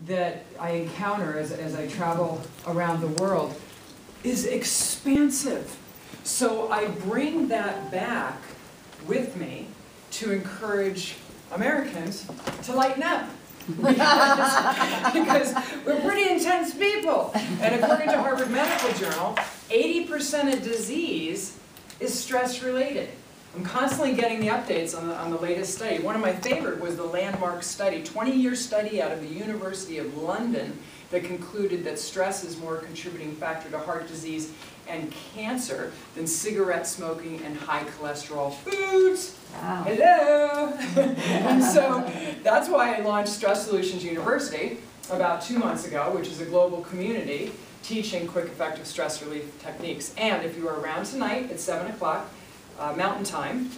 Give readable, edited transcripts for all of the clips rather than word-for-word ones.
that I encounter as I travel around the world is expansive. So I bring that back with me to encourage Americans to lighten up. Because we're pretty intense people. And according to Harvard Medical Journal, 80% of disease is stress-related. I'm constantly getting the updates on the latest study. One of my favorite was the landmark study, 20-year study out of the University of London that concluded that stress is more a contributing factor to heart disease and cancer than cigarette smoking and high cholesterol foods. Wow. Hello! And so that's why I launched Stress Solutions University about 2 months ago, which is a global community teaching quick, effective stress relief techniques. And if you are around tonight at 7 o'clock Mountain Time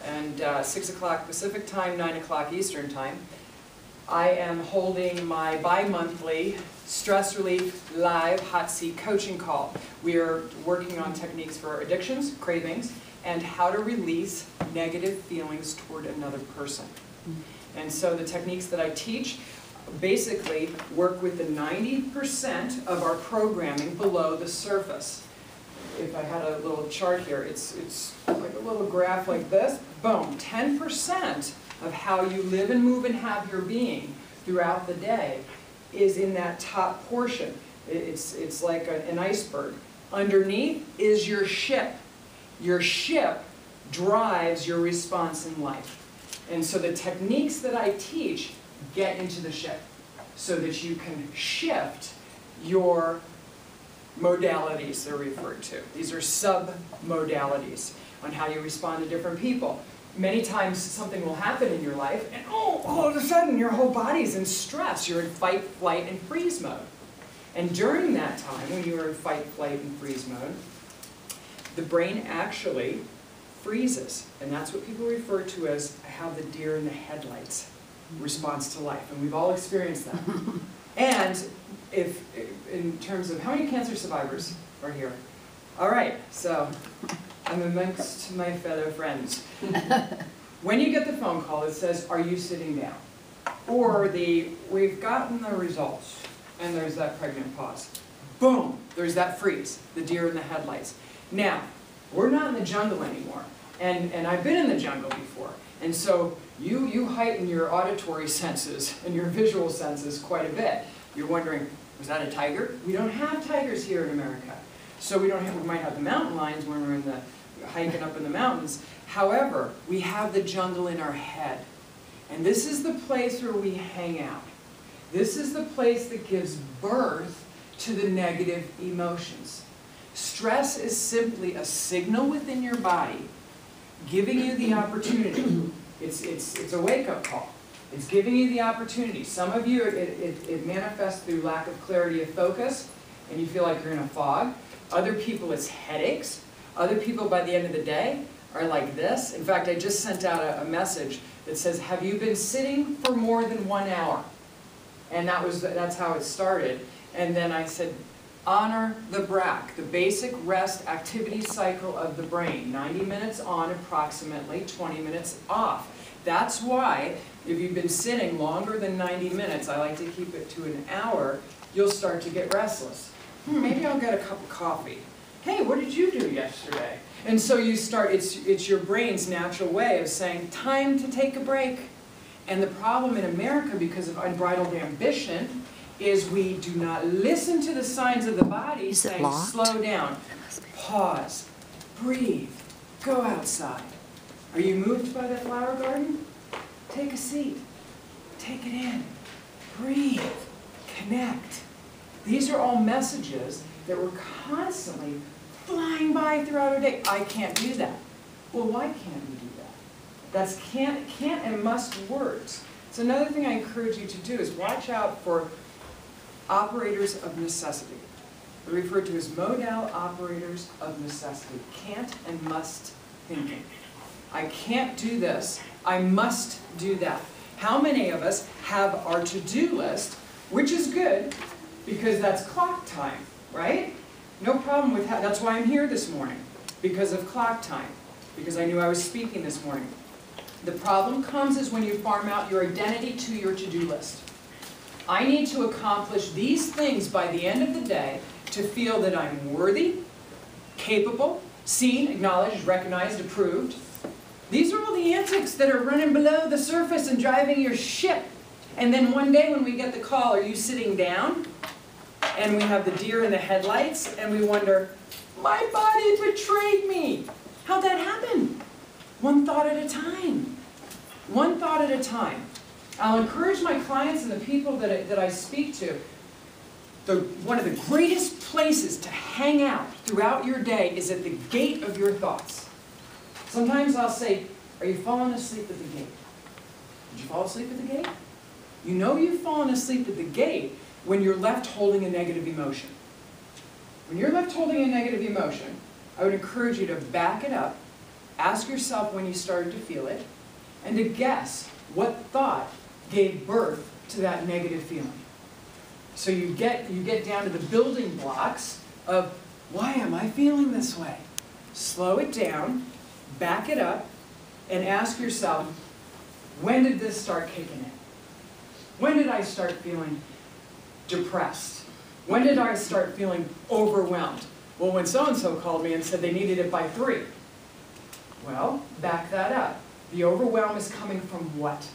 and 6 o'clock Pacific Time, 9 o'clock Eastern Time, I am holding my bi-monthly Stress Relief Live Hot Seat Coaching Call. We are working on techniques for addictions, cravings, and how to release negative feelings toward another person. And so the techniques that I teach basically work with the 90% of our programming below the surface. If I had a little chart here, it's like a little graph like this. Boom, 10% of how you live and move and have your being throughout the day is in that top portion. It's like an iceberg. Underneath is your ship. Your ship drives your response in life. And so the techniques that I teach get into the ship so that you can shift your modalities they're referred to. These are sub-modalities on how you respond to different people. Many times something will happen in your life and all of a sudden your whole body's in stress. You're in fight, flight, and freeze mode. And during that time, when you're in fight, flight, and freeze mode, the brain actually freezes. And that's what people refer to as I have the deer in the headlights response to life. And we've all experienced that. And if in terms of how many cancer survivors are here? All right, so I'm amongst my fellow friends. When you get the phone call that says, are you sitting down? Or we've gotten the results, and there's that pregnant pause. Boom, there's that freeze, the deer in the headlights. Now, we're not in the jungle anymore, and I've been in the jungle before, and so you heighten your auditory senses and your visual senses quite a bit. You're wondering, was that a tiger? We don't have tigers here in America. So we might have the mountain lions when we're hiking up in the mountains. However, we have the jungle in our head. And this is the place where we hang out. This is the place that gives birth to the negative emotions. Stress is simply a signal within your body giving you the opportunity. It's a wake-up call. It's giving you the opportunity. Some of you, it manifests through lack of clarity of focus, and you feel like you're in a fog. Other people, it's headaches. Other people, by the end of the day, are like this. In fact, I just sent out a message that says, have you been sitting for more than 1 hour? And that's how it started. And then I said, honor the BRAC, the basic rest activity cycle of the brain. 90 minutes on, approximately 20 minutes off. That's why, if you've been sitting longer than 90 minutes, I like to keep it to an hour, you'll start to get restless. Maybe I'll get a cup of coffee. Hey, what did you do yesterday? And so you start, it's your brain's natural way of saying, time to take a break. And the problem in America, because of unbridled ambition, is we do not listen to the signs of the body saying, slow down, pause, breathe, go outside. Are you moved by that flower garden? Take a seat, take it in, breathe, connect. These are all messages that we're constantly flying by throughout our day. I can't do that. Well, why can't we do that? That's can't and must words. So another thing I encourage you to do is watch out for operators of necessity. They're referred to as modal operators of necessity. Can't and must thinking. I can't do this. I must do that. How many of us have our to-do list, which is good, because that's clock time, right? No problem with that. That's why I'm here this morning, because of clock time, because I knew I was speaking this morning. The problem comes is when you farm out your identity to your to-do list. I need to accomplish these things by the end of the day to feel that I'm worthy, capable, seen, acknowledged, recognized, approved. These are all the antics that are running below the surface and driving your ship. And then one day when we get the call, are you sitting down? And we have the deer in the headlights, and we wonder, my body betrayed me. How'd that happen? One thought at a time. One thought at a time. I'll encourage my clients and the people that I speak to, one of the greatest places to hang out throughout your day is at the gate of your thoughts. Sometimes I'll say, are you falling asleep at the gate? Did you fall asleep at the gate? You know you've fallen asleep at the gate when you're left holding a negative emotion. When you're left holding a negative emotion, I would encourage you to back it up, ask yourself when you started to feel it, and to guess what thought gave birth to that negative feeling. So you get down to the building blocks of, why am I feeling this way? Slow it down, back it up, and ask yourself, when did this start kicking in? When did I start feeling depressed? When did I start feeling overwhelmed? Well, when so-and-so called me and said they needed it by 3. Well, back that up. The overwhelm is coming from what?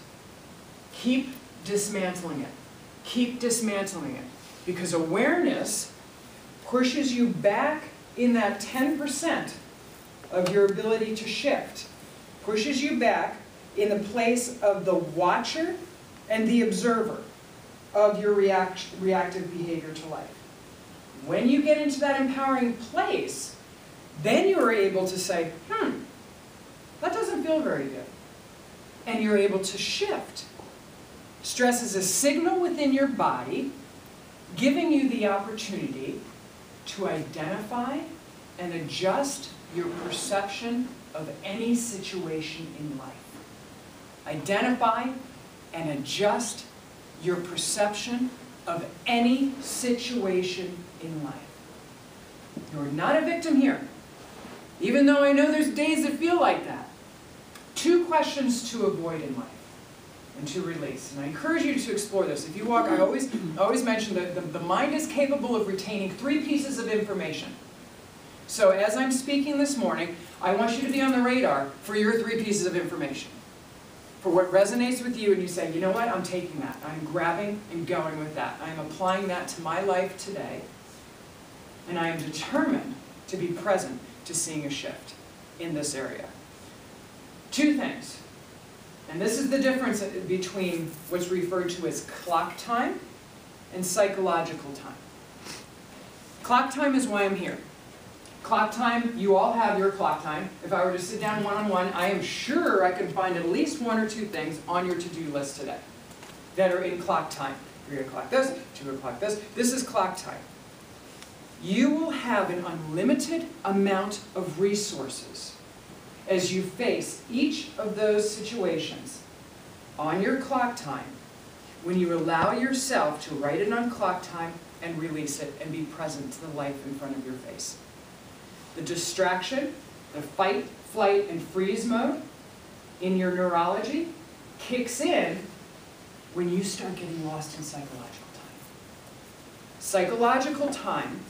Keep dismantling it. Keep dismantling it. Because awareness pushes you back in that 10% of your ability to shift. Pushes you back in the place of the watcher and the observer of your reactive behavior to life. When you get into that empowering place, then you are able to say, that doesn't feel very good. And you're able to shift. Stress is a signal within your body giving you the opportunity to identify and adjust your perception of any situation in life. Identify and adjust your perception of any situation in life. You're not a victim here, even though I know there's days that feel like that. 2 questions to avoid in life and to release. And I encourage you to explore this. If you walk, I always mention that the mind is capable of retaining 3 pieces of information. So as I'm speaking this morning, I want you to be on the radar for your 3 pieces of information. For what resonates with you and you say, you know what, I'm taking that. I'm grabbing and going with that. I'm applying that to my life today. And I am determined to be present to seeing a shift in this area. 2 things. And this is the difference between what's referred to as clock time and psychological time. Clock time is why I'm here. Clock time, you all have your clock time. If I were to sit down one-on-one, I am sure I could find at least 1 or 2 things on your to-do list today that are in clock time. 3 o'clock this, 2 o'clock this. This is clock time. You will have an unlimited amount of resources as you face each of those situations on your clock time when you allow yourself to write it on clock time and release it and be present to the life in front of your face. The distraction, the fight, flight, and freeze mode in your neurology kicks in when you start getting lost in psychological time. Psychological time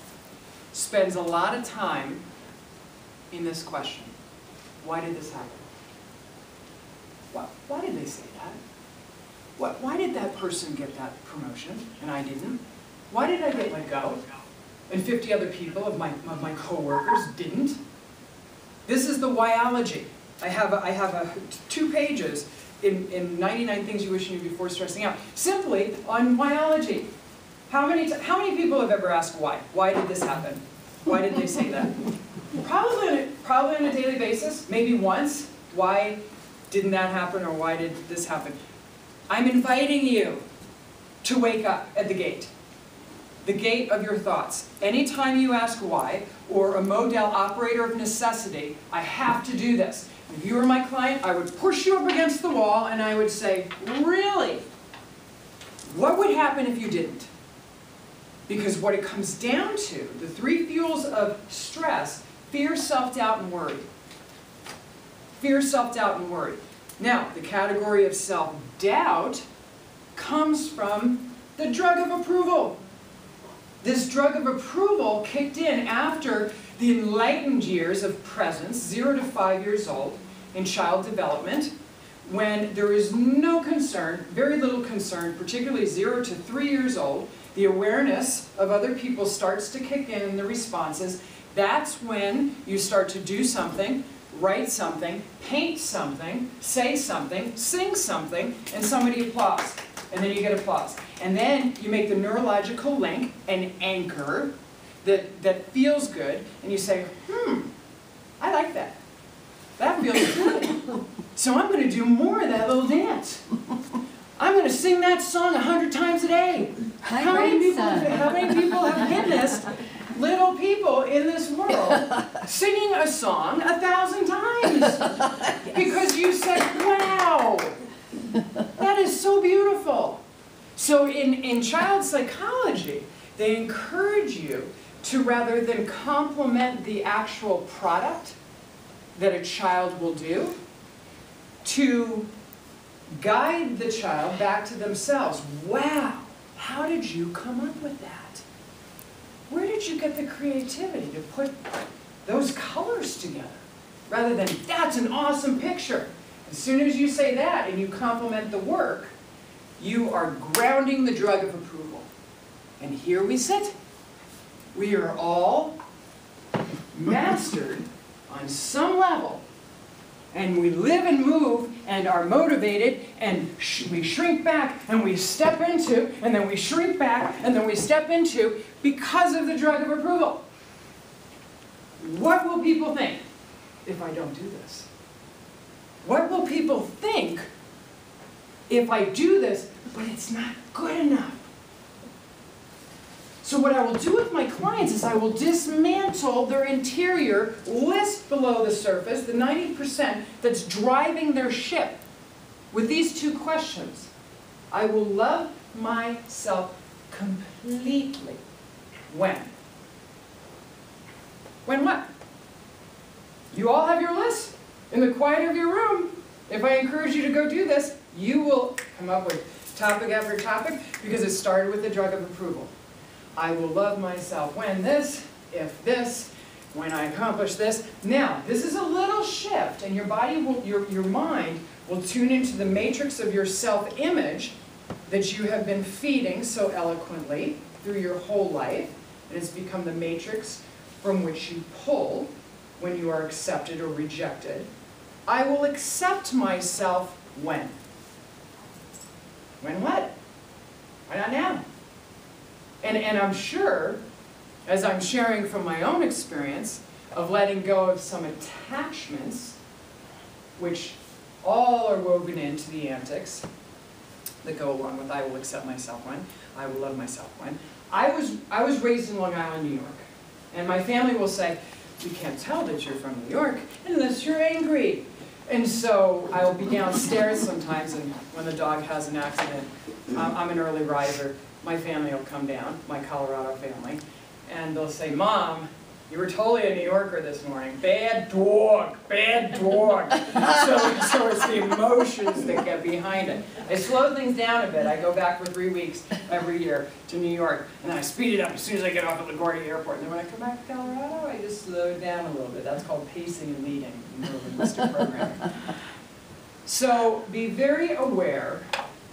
spends a lot of time in this question. Why did this happen? Why did they say that? Why did that person get that promotion and I didn't? Why did I get let go? And 50 other people of my co-workers didn't. This is the whyology. I have 2 pages in 99 Things You Wish You Knew Before Stressing Out, simply on whyology. How many people have ever asked why? Why did this happen? Why did they say that? Probably on a daily basis, maybe once. Why didn't that happen, or why did this happen? I'm inviting you to wake up at the gate of your thoughts. Anytime you ask why, or a Model operator of necessity, I have to do this. If you were my client, I would push you up against the wall and I would say, really? What would happen if you didn't? Because what it comes down to, the 3 fuels of stress: fear, self-doubt, and worry. Fear, self-doubt, and worry. Now, the category of self-doubt comes from the drug of approval. This drug of approval kicked in after the enlightened years of presence, 0 to 5 years old, in child development, when there is no concern, very little concern, particularly 0 to 3 years old, the awareness of other people starts to kick in the responses. That's when you start to do something, write something, paint something, say something, sing something, and somebody applauds. And then you get applause. And then you make the neurological link, an anchor, that feels good, and you say, I like that. That feels good. So I'm going to do more of that little dance. I'm going to sing that song 100 times a day. How many people have witnessed little people in this world singing a song 1,000 times? Yes. Because you said, wow, that is so beautiful. So in child psychology, they encourage you to, rather than compliment the actual product that a child will do, to guide the child back to themselves. Wow, how did you come up with that? Where did you get the creativity to put those colors together? Rather than, that's an awesome picture. As soon as you say that and you compliment the work, you are grounding the drug of approval. And here we sit. We are all mastered on some level. And we live and move and are motivated, and we shrink back and we step into, and then we shrink back and then we step into because of the drug of approval. What will people think if I don't do this? What will people think if I do this, but it's not good enough? So what I will do with my clients is I will dismantle their interior, list below the surface, the 90% that's driving their ship, with these two questions. I will love myself completely. When? When what? You all have your list in the quiet of your room. If I encourage you to go do this, you will come up with topic after topic, because it started with the drug of approval. I will love myself when this, if this, when I accomplish this. Now, this is a little shift, and your body will, your mind will tune into the matrix of your self-image that you have been feeding so eloquently through your whole life. It has become the matrix from which you pull when you are accepted or rejected. I will accept myself when? When what? Why not now? And I'm sure, as I'm sharing from my own experience of letting go of some attachments, which all are woven into the antics that go along with I will accept myself when, I will love myself when. I was raised in Long Island, New York, and my family will say, we can't tell that you're from New York unless you're angry. And so I will be downstairs sometimes, and when the dog has an accident, I'm an early riser. My family will come down, my Colorado family, and they'll say, Mom, you were totally a New Yorker this morning. Bad dog, bad dog. so it's the emotions that get behind it. I slow things down a bit. I go back for 3 weeks every year to New York, and then I speed it up as soon as I get off at LaGuardia Airport. And then when I come back to Colorado, I just slow it down a little bit. That's called pacing and leading in neurolinguistic programming. So be very aware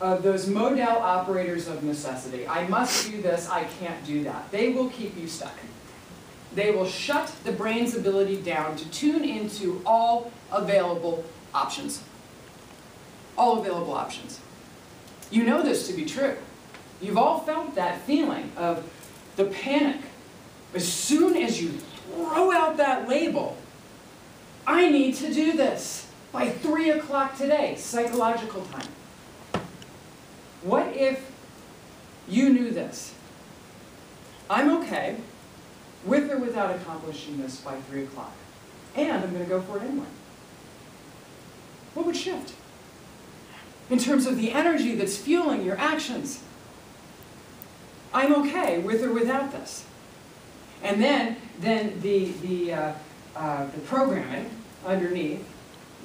of those modal operators of necessity. I must do this, I can't do that. They will keep you stuck. They will shut the brain's ability down to tune into all available options. All available options. You know this to be true. You've all felt that feeling of the panic. As soon as you throw out that label, I need to do this by 3 o'clock today, psychological time. What if you knew this? I'm okay with or without accomplishing this by 3 o'clock, and I'm going to go for it anyway. What would shift in terms of the energy that's fueling your actions? I'm okay with or without this. And then the programming underneath,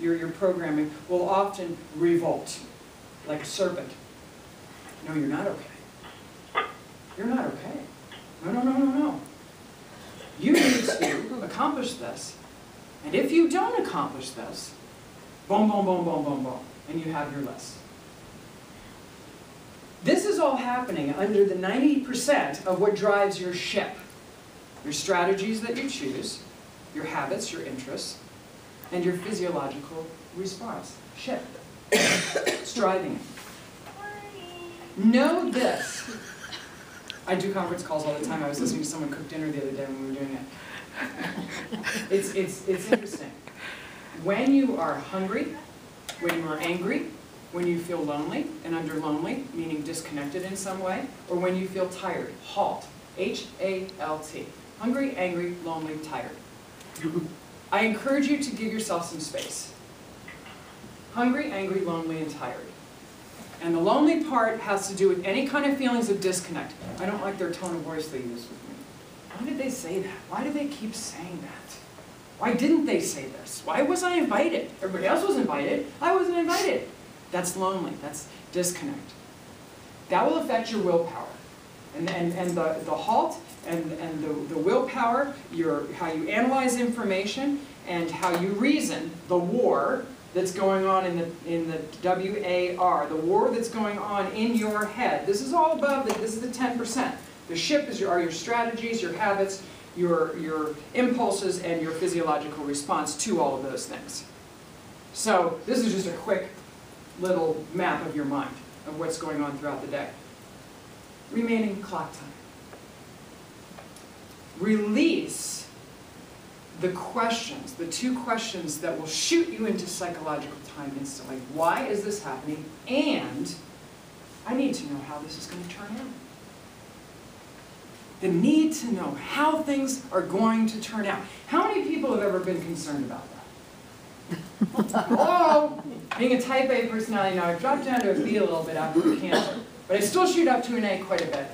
your programming, will often revolt like a serpent. No, you're not okay. You're not okay. No, no, no, no, no. You need to accomplish this. And if you don't accomplish this, boom, boom, boom, boom, boom, boom, and you have your list. This is all happening under the 90% of what drives your ship. Your strategies that you choose, your habits, your interests, and your physiological response. Ship. It's driving it. Know this. I do conference calls all the time. I was listening to someone cook dinner the other day when we were doing it. It's interesting. When you are hungry, when you are angry, when you feel lonely, and under lonely, meaning disconnected in some way, or when you feel tired, HALT. H-A-L-T. Hungry, angry, lonely, tired. I encourage you to give yourself some space. Hungry, angry, lonely, and tired. And the lonely part has to do with any kind of feelings of disconnect. I don't like their tone of voice they use with me. Why did they say that? Why do they keep saying that? Why didn't they say this? Why was I invited? Everybody else was invited. I wasn't invited. That's lonely. That's disconnect. That will affect your willpower. And the HALT and the willpower, how you analyze information, and how you reason, the war that's going on in the W-A-R, the war that's going on in your head. This is all above this is the 10%. The ship are your strategies, your habits, your impulses, and your physiological response to all of those things. So this is just a quick little map of your mind, of what's going on throughout the day. Remaining clock time. Release the questions, the two questions that will shoot you into psychological time instantly. Why is this happening? And I need to know how this is going to turn out. The need to know how things are going to turn out. How many people have ever been concerned about that? Oh, being a type A personality, now I've dropped down to a B a little bit after the cancer, but I still shoot up to an A quite a bit.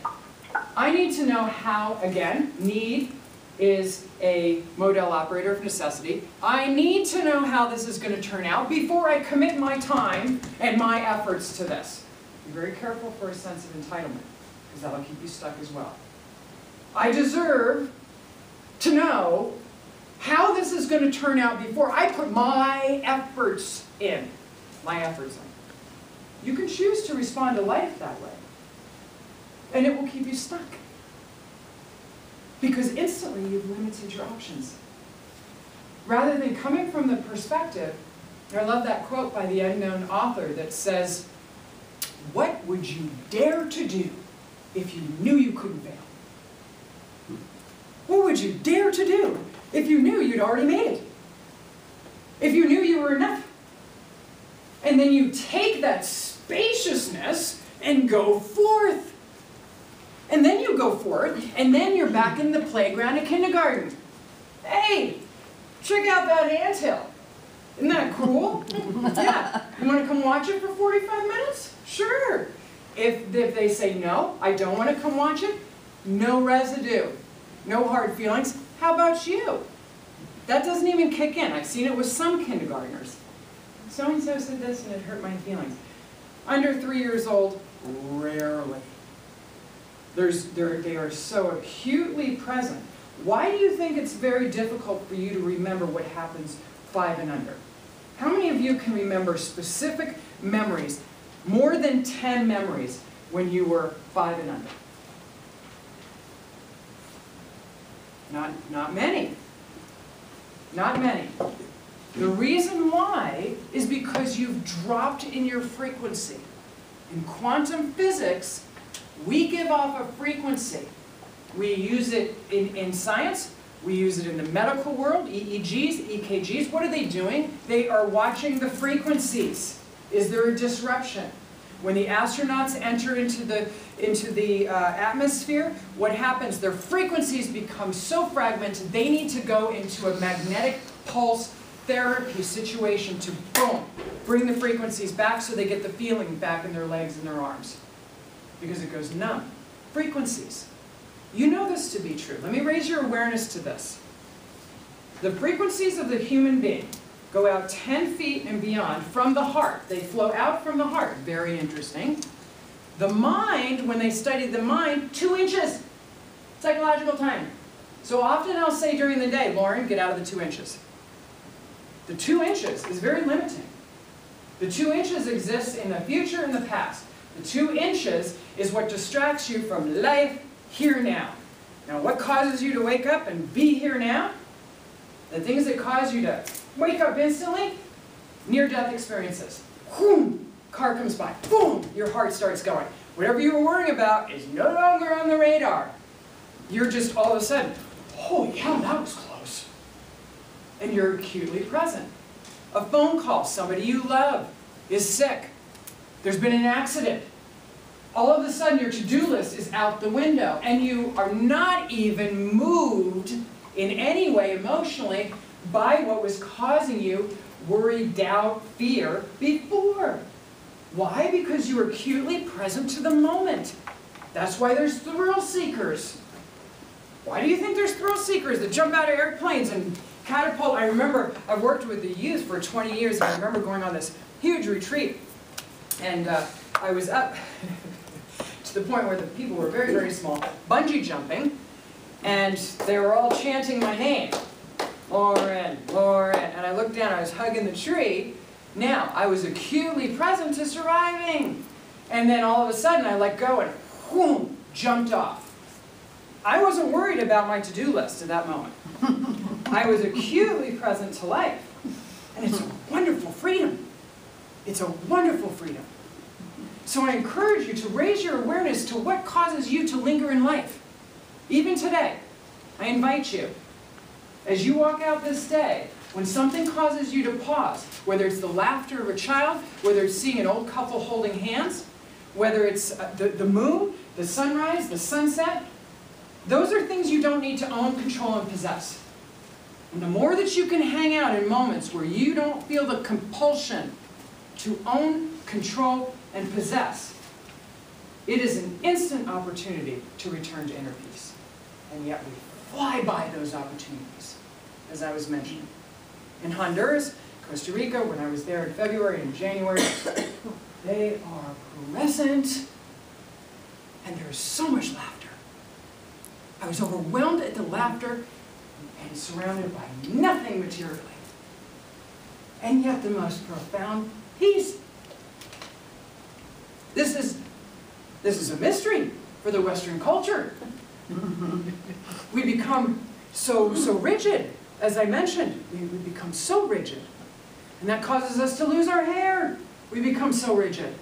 I need to know how, again, need is a Model operator of necessity. I need to know how this is going to turn out before I commit my time and my efforts to this. Be very careful for a sense of entitlement, because that'll keep you stuck as well. I deserve to know how this is going to turn out before I put my efforts in. You can choose to respond to life that way, and it will keep you stuck. Because instantly you've limited your options. Rather than coming from the perspective, and I love that quote by the unknown author that says, "What would you dare to do if you knew you couldn't fail? What would you dare to do if you knew you'd already made it? If you knew you were enough?" And then you take that spaciousness and go forth. And then you go forth, and then you're back in the playground at kindergarten. Hey, check out that anthill. Isn't that cool? Yeah. You want to come watch it for 45 minutes? Sure. If they say, no, I don't want to come watch it, no residue, no hard feelings. How about you? That doesn't even kick in. I've seen it with some kindergartners. So-and-so said this and it hurt my feelings. Under 3 years old, rarely. They are so acutely present. Why do you think it's very difficult for you to remember what happens 5 and under? How many of you can remember specific memories, more than 10 memories, when you were 5 and under? Not many. Not many. The reason why is because you've dropped in your frequency. In quantum physics, we give off a frequency. We use it in science. We use it in the medical world, EEGs, EKGs. What are they doing? They are watching the frequencies. Is there a disruption? When the astronauts enter into the atmosphere, what happens? Their frequencies become so fragmented, they need to go into a magnetic pulse therapy situation to, boom, bring the frequencies back so they get the feeling back in their legs and their arms. Because it goes numb. Frequencies. You know this to be true. Let me raise your awareness to this. The frequencies of the human being go out 10 feet and beyond from the heart. They flow out from the heart. Very interesting. The mind, when they studied the mind, 2 inches, psychological time. So often I'll say during the day, Lauren, get out of the 2 inches. The 2 inches is very limiting. The 2 inches exists in the future and the past. The 2 inches is what distracts you from life here now. Now, what causes you to wake up and be here now? The things that cause you to wake up instantly, near-death experiences. Boom, car comes by. Boom, your heart starts going. Whatever you were worrying about is no longer on the radar. You're just all of a sudden, holy cow, that was close. And you're acutely present. A phone call, somebody you love is sick. There's been an accident. All of a sudden your to-do list is out the window and you are not even moved in any way emotionally by what was causing you worry, doubt, fear before. Why? Because you were acutely present to the moment. That's why there's thrill seekers. Why do you think there's thrill seekers that jump out of airplanes and catapult? I remember I've worked with the youth for 20 years and I remember going on this huge retreat and I was up to the point where the people were very, very small, bungee jumping, and they were all chanting my name. Lauren, Lauren. And I looked down, I was hugging the tree. Now, I was acutely present to surviving. And then all of a sudden I let go and whoom, jumped off. I wasn't worried about my to-do list at that moment. I was acutely present to life. And it's a wonderful freedom. It's a wonderful freedom. So I encourage you to raise your awareness to what causes you to linger in life. Even today, I invite you, as you walk out this day, when something causes you to pause, whether it's the laughter of a child, whether it's seeing an old couple holding hands, whether it's the moon, the sunrise, the sunset, those are things you don't need to own, control, and possess. And the more that you can hang out in moments where you don't feel the compulsion to own, control, and possess, it is an instant opportunity to return to inner peace. And yet we fly by those opportunities, as I was mentioning. In Honduras, Costa Rica, when I was there in February and January, they are present, and there is so much laughter. I was overwhelmed at the laughter and surrounded by nothing materially. And yet the most profound peace. This is a mystery for the Western culture. We become so rigid, as I mentioned. We become so rigid. And that causes us to lose our hair. We become so rigid.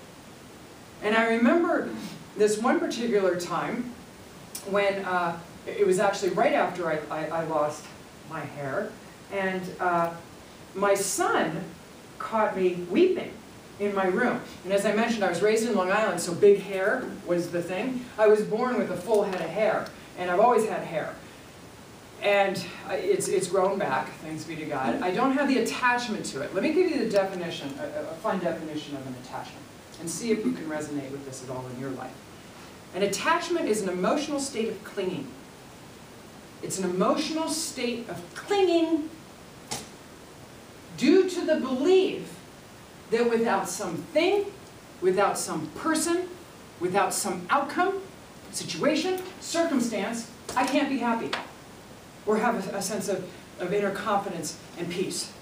And I remember this one particular time when it was actually right after I lost my hair. And my son caught me weeping in my room. And as I mentioned, I was raised in Long Island, so big hair was the thing. I was born with a full head of hair, and I've always had hair. And it's grown back, thanks be to God. I don't have the attachment to it. Let me give you the definition, a fun definition of an attachment, and see if you can resonate with this at all in your life. An attachment is an emotional state of clinging. It's an emotional state of clinging due to the belief that without something, without some person, without some outcome, situation, circumstance, I can't be happy or have a sense of inner confidence and peace.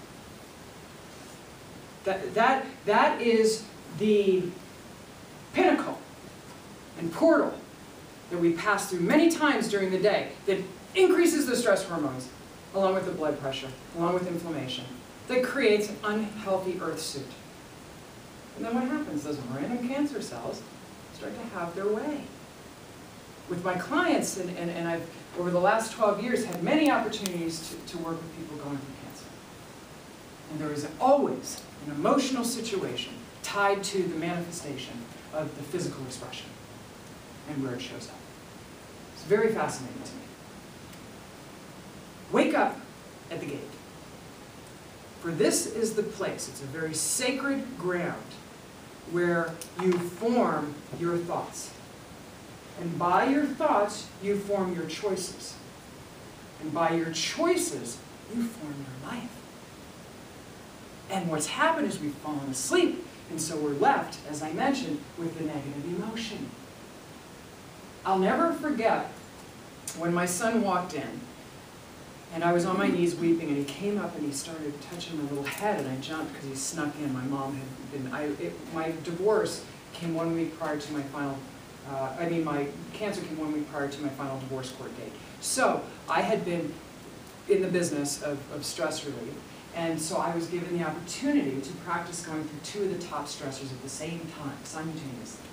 That is the pinnacle and portal that we pass through many times during the day that increases the stress hormones, along with the blood pressure, along with inflammation, that creates an unhealthy earth suit. And then what happens? Those random cancer cells start to have their way. With my clients, and I've, over the last 12 years, had many opportunities to work with people going through cancer. And there is always an emotional situation tied to the manifestation of the physical expression and where it shows up. It's very fascinating to me. Wake up at the gate. For this is the place, it's a very sacred ground where you form your thoughts. And by your thoughts, you form your choices. And by your choices, you form your life. And what's happened is we've fallen asleep And so we're left, as I mentioned, with the negative emotion. I'll never forget when my son walked in, and I was on my knees weeping, and he came up and he started touching my little head, and I jumped because he snuck in. My mom had been, my divorce came 1 week prior to my final, my cancer came 1 week prior to my final divorce court date. So I had been in the business of stress relief, and so I was given the opportunity to practice going through 2 of the top stressors at the same time, simultaneously.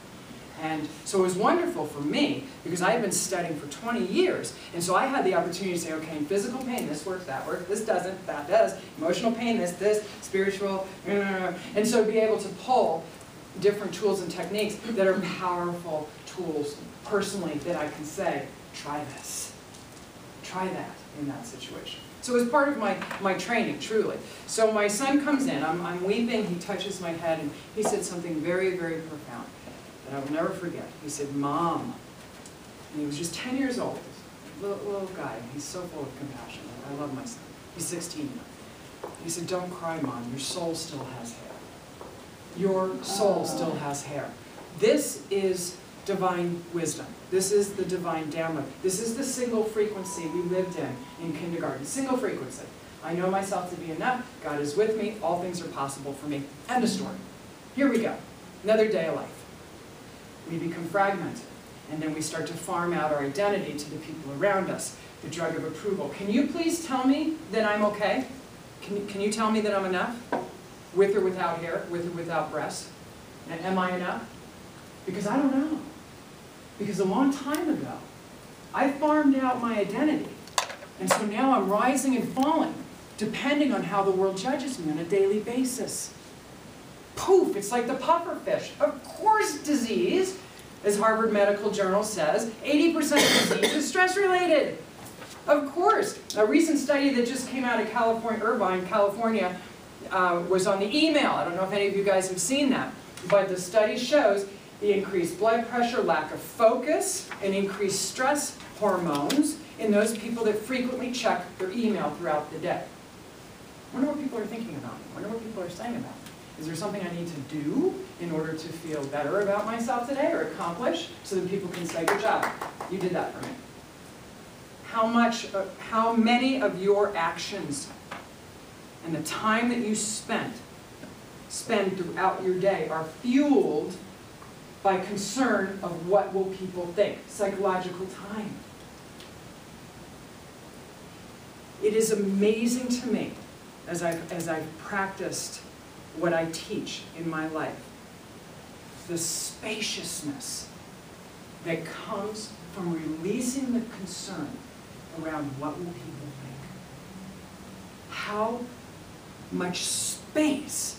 And so it was wonderful for me, because I had been studying for 20 years, and so I had the opportunity to say, okay, in physical pain, this works, that works, this doesn't, that does, emotional pain, this, spiritual, and so be able to pull different tools and techniques that are powerful tools, personally, that I can say, try this, try that in that situation. So it was part of my training, truly. So my son comes in, I'm weeping, he touches my head, and he said something very, very profound that I will never forget. He said, "Mom," and he was just 10 years old, little guy, and he's so full of compassion. I love my son. He's 16 now. He said, "Don't cry, Mom, your soul still has hair. Your soul still has hair." This is divine wisdom. This is the divine download. This is the single frequency we lived in kindergarten. Single frequency. I know myself to be enough. God is with me. All things are possible for me. End of story. Here we go. Another day of life. We become fragmented, and then we start to farm out our identity to the people around us, the drug of approval. Can you please tell me that I'm okay? Can you tell me that I'm enough? With or without hair, with or without breasts? And am I enough? Because I don't know. Because a long time ago, I farmed out my identity. And so now I'm rising and falling, depending on how the world judges me on a daily basis. Poof, it's like the pufferfish. Of course disease, as Harvard Medical Journal says, 80% of disease is stress-related. Of course. A recent study that just came out of California, Irvine, California, was on the email. I don't know if any of you guys have seen that. But the study shows the increased blood pressure, lack of focus, and increased stress hormones in those people that frequently check their email throughout the day. I wonder what people are thinking about me. I wonder what people are saying about me. Is there something I need to do in order to feel better about myself today or accomplish so that people can say, "Good job, you did that for me"? How many of your actions and the time that you spend throughout your day are fueled by concern of what will people think? Psychological time. It is amazing to me, as I've practiced what I teach in my life, the spaciousness that comes from releasing the concern around what will people think. How much space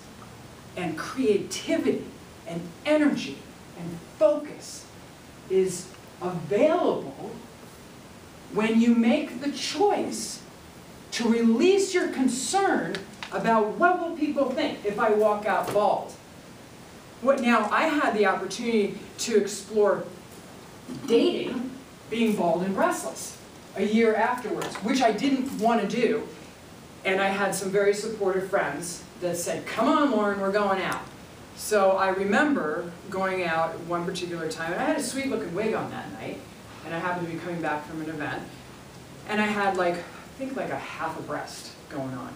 and creativity and energy and focus is available when you make the choice to release your concern about what will people think if I walk out bald. Now, I had the opportunity to explore dating, being bald and breastless, a year afterwards, which I didn't want to do. And I had some very supportive friends that said, "Come on, Lauren, we're going out." So I remember going out one particular time, and I had a sweet looking wig on that night, and I happened to be coming back from an event, and I had I think like a half a breast going on,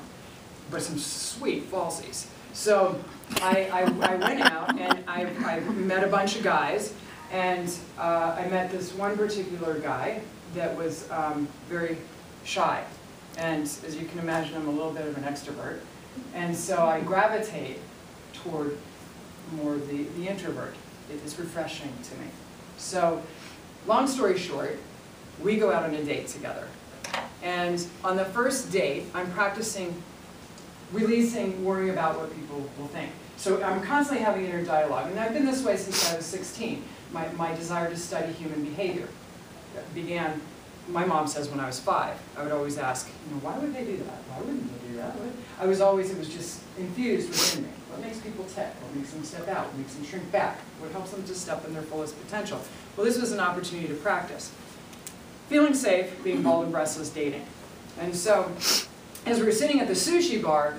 but some sweet falsies. So I went out, and I met a bunch of guys, and I met this one particular guy that was very shy. And as you can imagine, I'm a little bit of an extrovert. And so I gravitate toward more the introvert. It is refreshing to me. So, long story short, we go out on a date together. And on the first date, I'm practicing releasing worrying about what people will think. So I'm constantly having inner dialogue. And I've been this way since I was 16. My desire to study human behavior began, my mom says, when I was 5. I would always ask, why would they do that? Why wouldn't they do that? It was just infused within me. What makes people tick? What makes them step out? What makes them shrink back? What helps them to step in their fullest potential? Well, this was an opportunity to practice. Feeling safe, being bald and breastless, dating. And so, as we were sitting at the sushi bar,